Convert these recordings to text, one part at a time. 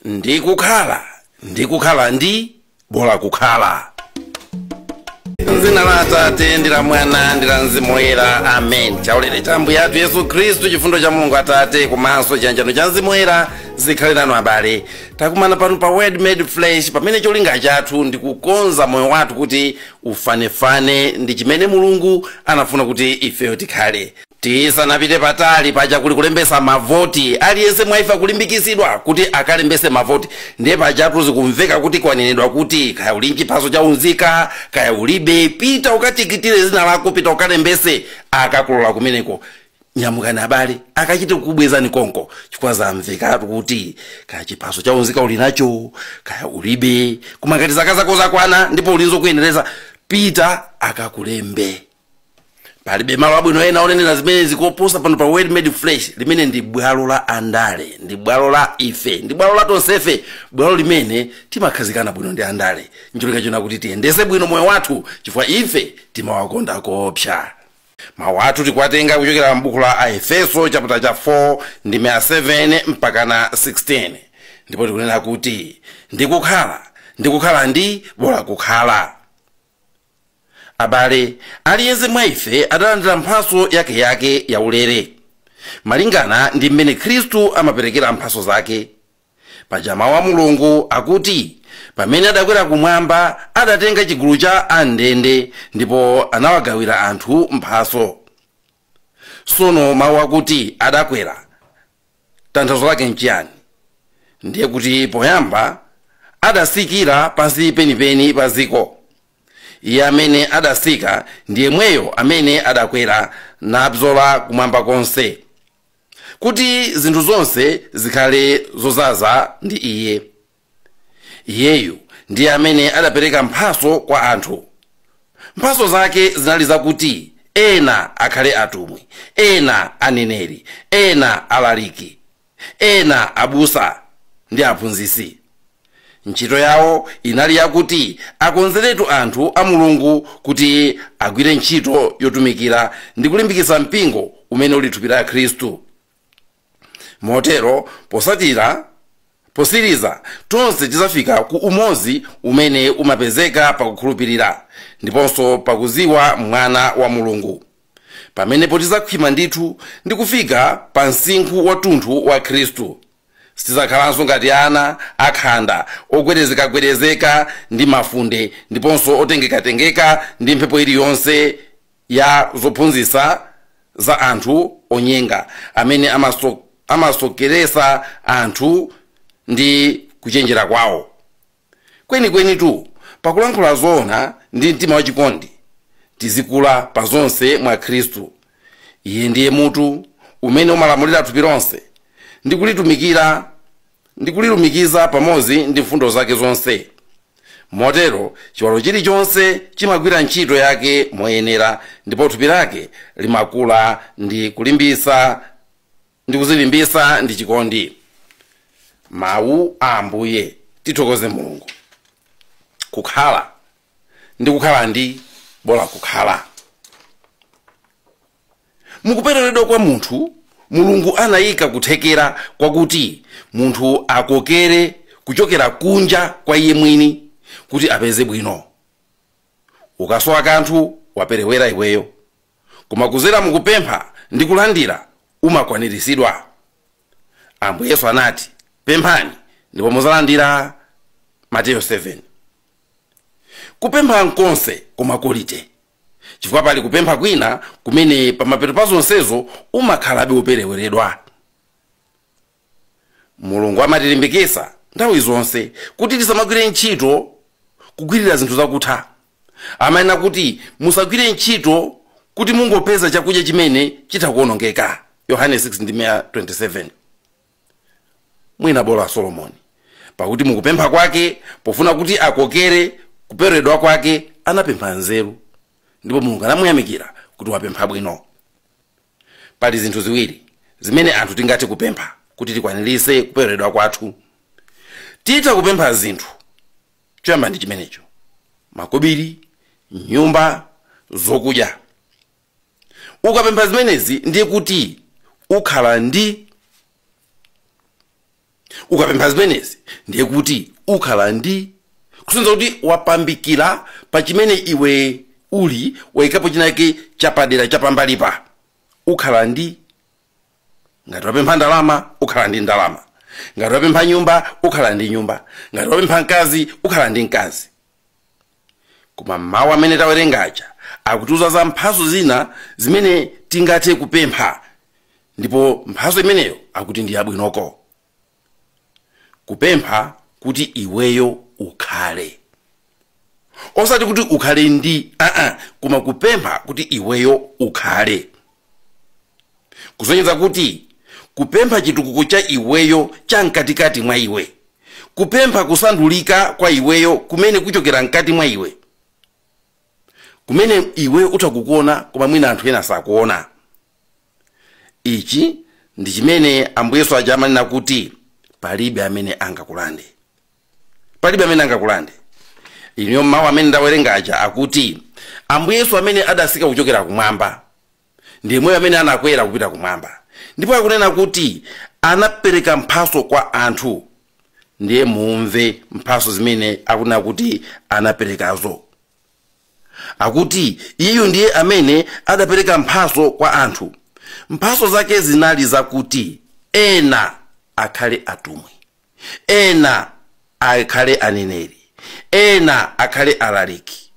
Ndikukhala, ndikukhala ndi bola kukhala. Nzina la Atate ndi la Mwana ndi la Mzimu Woyera, amen. Chaulere cha Ambuye athu Yesu Khristu, chifundo cha Mulungu Atate komanso chiyanjano cha Mzimu Woyera zikhale nanu abale. Takumana pano pa Word Made Flesh, pamene cholinga chathu ndi kukonza moyo wathu kuti ufanefane ndi chimene Mulungu anafuna kuti ifeyo tikhale. Tisanapite patali paja kuli kulembesa mavoti, aliyense mwaifa kulimbikitsidwa kuti akalembese mavoti. Ndiye pajatu zikumveka kuti kwanenedwa kuti kaya uli chiphaso cha unzika kaya ulibe, pita ukatikitire zina lako, pita ukalembese, akakulola kumeneko. Nyamukani abale, akachite kukubwezani konko, chifukwa zamvekatu kuti kaya chiphaso cha unzika uli nacho kaya ulibe, koma ngati zaka zako zakwana ndipo ulinzo kuyendereza, pita akakulembe. Palibe malo abwino ena onenera zimene zikoposa pano pa Word Made Flesh, limene ndi bwalo la andale, ndi bwalo la ife, ndi bwalo la tonsefe, bwalo limene timakhazikana bwino ndi andale. Ncholinga chona kuti tiyendese bwino moyo wathu, chifukwa ife timawakonda kopsa. Mawu athu tikwatenga kuchokera m'buku la Efeso chapter cha 4 ndi 7 mpaka na 16. Ndipo tikunena kuti ndikukhala ndi bola kukhala. Abale, aliyense mwa ife adalandira mphaso yake ya ulere, malingana ndi mmene Khristu amaperekera mphaso zake. Paja mawu a Mulungu akuti pamene adakwera kumwamba adatenga chigulu cha andende ndipo anawagawira anthu mphaso. Sono mawu akuti adakwera, tanthauzo lake nchiyani? Ndiye kuti poyamba adasikira pansi penipeni pa dziko. Iye amene adasika ndiye mweyo amene adakwera nabzola kumwamba konse, kuti zinthu zonse zikhale zozaza ndi iye. Iyeyu ndiye amene adapereka mphaso kwa anthu. Mphaso zake zinali zakuti ena akhale atumwi, ena aneneri, ena alaliki, ena abusa ndi aphunzitsi. Ntchito yawo inali yakuti akonzeretu anthu a Mulungu kuti agwire ntchito yotumikira ndi kulimbikitsa mpingo umene uli thupi la Khristu. Motero posiriza tonse tizafika ku umodzi umene umapezeka pakukhulupirira ndiponso pakuziwa mwana wa Mulungu, pamenepo tizakhwima ndithu ndi kufika pa msinkhu watunthu wa Khristu. Sitizakhalanso ngati ana akhanda ogwedezeka ndi mafunde ndiponso otengeka ndi mphepo iliyonse ya zophunzitsa za anthu onyenga amene amasokeresa anthu ndi kuchenjera kwawo. Kwenikweni tu pakulankhula zoona ndi mtima wachikondi, tizikula pa zonse mwa Khristu. Iye ndiye mutu umene umalamulira thupi lonse ndi kulilumikiza pamodzi ndi mfundo zake zonse. Motero chiwalo chilichonse chimagwira ntchito yake moyenera, ndipo thupi lake limakula ndi kuzilimbisa ndi chikondi. Mawu a Ambuye, tithokoze Mulungu. Ndikukhala ndi bola kukhala. Mukupereredwa kwa munthu, Mulungu anayika kuthekera kwakuti munthu akokere kuchokera kunja kwa iye mwini kuti apeze bwino. Ukasowa kanthu waperewera iweyo, koma kuzera mukupempha ndi kulandira umakwaniritsidwa. Ambuye Yesu anati, pemphani ndipo muzalandira, Mateyu 7. Kupempha nkonse koma kolite, chifukwa pali kupempha kwina kumene pamapeto pa zonsezo umakhalabe upereweredwa. Mulungu amatilimbikitsa nthawi zonse kuti tisamagwire ntchito kugwirira zinthu zakutha. Amanena kuti musagwire ntchito kuti mungopeza chakudya chimene chitakuonongeka, Yohane 6:27. Mwina bola Solomoni, pakuti mukupempha kwake pofuna kuti akokere kupereredwa kwake anapempha nzeru, ndipo Mulungu anamuyamikira kuti wapempha bwino. Pali zinthu ziwiri zimene anthu tingathe kupempha kuti tikwanirise kupereredwa kwathu. Titha kupempha zinthu, choyamba ndi chimenecho: makobiri, nyumba, zokudya. Ukapempha zimenezi ndiye kuti ukhala ndi ukapempha zimenezi ndiye kuti ukhala ndi kusonyeza kuti wapambikira pa chimene iwe uli waikapo chinake chapadera chapambalipa. Ukhala ndi, ngati wapempha ndalama ukhala ndi ndalama, ngati wapempha nyumba ukhala ndi nyumba, ngati wapempha mkazi ukhala ndi mkazi. Koma mawu amene tawerengaja akutiuza za mphatso zina zimene tingathe kupempha, ndipo mphatso imeneyo akuti ndi yabwinoko. Kupempha kuti iweyo ukhale, osati kuti ukhale ndi koma kupempha kuti iweyo ukhale. Kusonyeza kuti kupempha chitukuko cha iweyo cha mkatikati mwa iwe, kupempha kusandulika kwa iweyo kumene kuchokera mkati mwa iwe, kumene iwe utakukuona koma mwina anthu ena sakuona. Ichi ndi chimene Ambuye Yesu ajamanena kuti palibe amene angakulande, palibe amene angakulande. Iniyo mawu amene ndawerengaja akuti Ambuye Yesu amene adasika kuchokera kumwamba ndiye mwe amene anakwera kupita kumwamba, ndipo akunena kuti anapereka mphatso kwa anthu. Ndiye mumve mphatso zimene akunena kuti anaperekazo. Akuti iyeyo ndiye amene adapereka mphatso kwa anthu. Mphatso zake zinali zakuti ena akhale atumwi, ena akhale aneneri, ena akhale alaliki,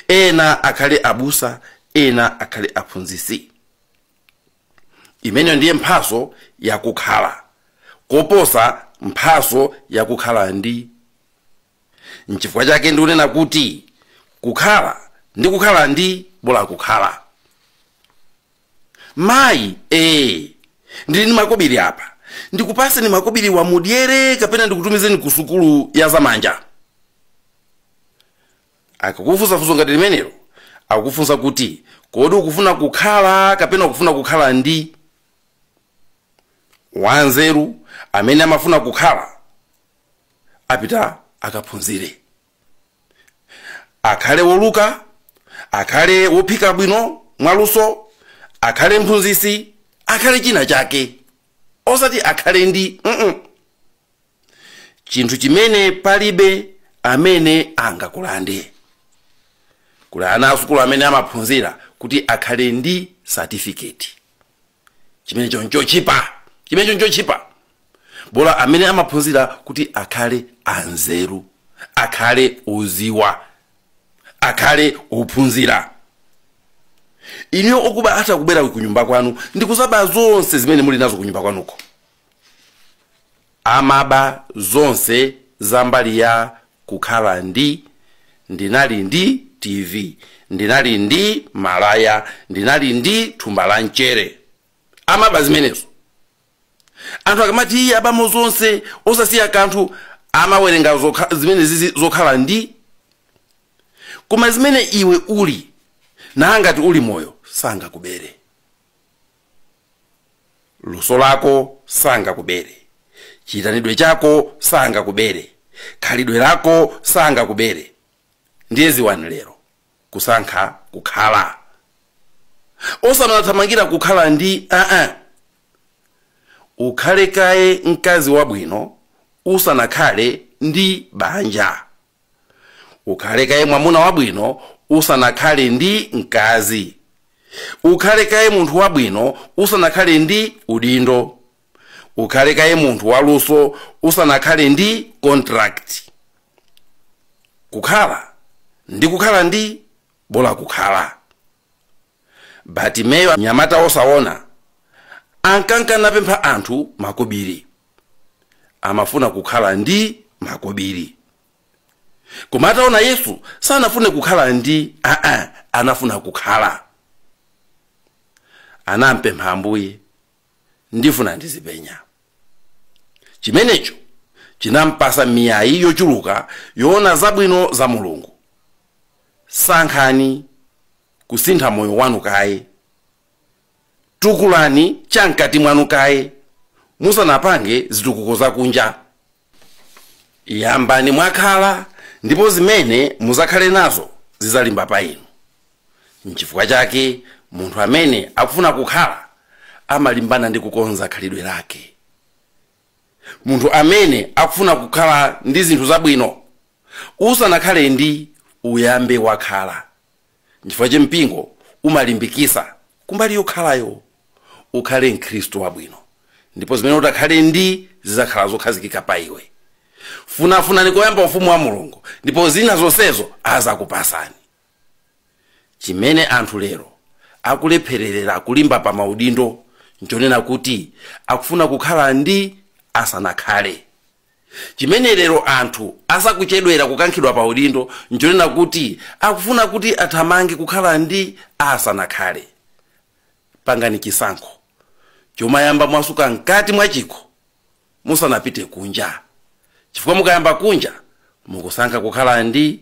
ena akhale abusa, ena akhale aphunzitsi. Imeneyo ndiye mphatso yakukhala, koposa mphatso yakukhala ndi. N'chifukwa chake ndikunena kuti kukhala ndi kukhala ndi bola kukhala. Mayi ndili ni makobiri apa, ndikupaseni makobiri wa mudyere kapena ndikutumizeni ku sukulu ya zamanja. Akakufunsa funso ngati limenelo akufunsa kuti kodi ukufuna kukhala kapena ukufuna kukhala ndi. Wanzeru amene amafuna kukhala apita akaphunzire, akhale woluka, akhale wophika bwino mwaluso, akhale mphunzitsi, akhale china chake, osati akhale ndi chinthu chimene palibe amene angakulande. Kuli ana asukulu amene amaphunzira kuti akhale ndi certificate, chimene chonchochipa, chimene chonchochipa. Bola amene amaphunzira kuti akhale anzeru, akhale uziwa, akhale uphunzira. Iniyo okuba atakubera ku nyumba kwanu ndikuzaba zonse zimene muli nazo ku nyumba kwanuko. Amaba zonse zambali ya kukhala ndi. Ndinali ndi TV, ndinali ndi malaya, ndinali ndi thumba la mchere. Amaba zimenezo. Anthu akamati abamo zonse osasiya kanthu amawerenga zimene zokhala ndi. Koma zimene iwe uli nangati uli moyo sangakubere. Luso lako sangakubere, chitanidwe chako sangakubere, khalidwe lako sangakubere. Ndiye ziwani lero kusankha kukhala, osanathamangira kukhala ndi. Ukhale kaye mkazi wabwino usanakhale ndi banja. Ukhale kaye mwamuna wabwino usanakhale ndi mkazi. Ukhale kaye munthu wabwino usanakhale ndi udindo. Ukhale kaye munthu waluso usanakhale ndi contract. Kukhala ndi kukhala ndi bola kukhala. Batimeyo nyamata osaona ankankana pempha anthu makobiri, amafuna kukhala ndi makobiri. Koma ataona Yesu sanafune kukhala ndi, anafuna kukhala. Anampempha Ambuye, ndifuna ndizipenya. Chimenecho chinampasa miyayi yochuluka yoona zabwino za Mulungu. Sankhani kusintha moyo wanu kaye, tukulani chankati mwanu kaye, musanapange zitukuko zakunja. Yambani mwakhala ndipo zimene muzakhale nazo zizalimba pa inu. N'chifukwa chake munthu amene akufuna kukhala amalimbana ndi kukonza khalidwe lake. munthu amene akufuna kukhala ndi zinthu zabwino usanakhale ndi uyambe wakhala. Chifukwa che mpingo umalimbikisa kumbali yokhalayo ukhale mkhristu wabwino, ndipo zimene utakhale ndi zizakhala zokhazikika pa iwe. Funafunani kuyamba ufumu wa Mulungu, ndipo zina zonsezo azakupasani. Chimene anthu lero akulephererera kulimba pa maudindo nchonena kuti akufuna kukhala ndi asanakhale. Chimene lero anthu asakuchedwera kukankhidwa pa udindo nchonena kuti akufuna kuti athamange kukhala ndi asanakhale. Pangani chisankho chomayamba mwasuka mkati mwa chikho musanapite kunja, chifukwa mukayamba kunja mukusankha kukhala ndi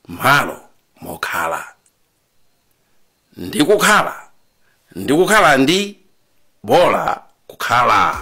malo mokhala. Ndikukhala ndi bola kukhala.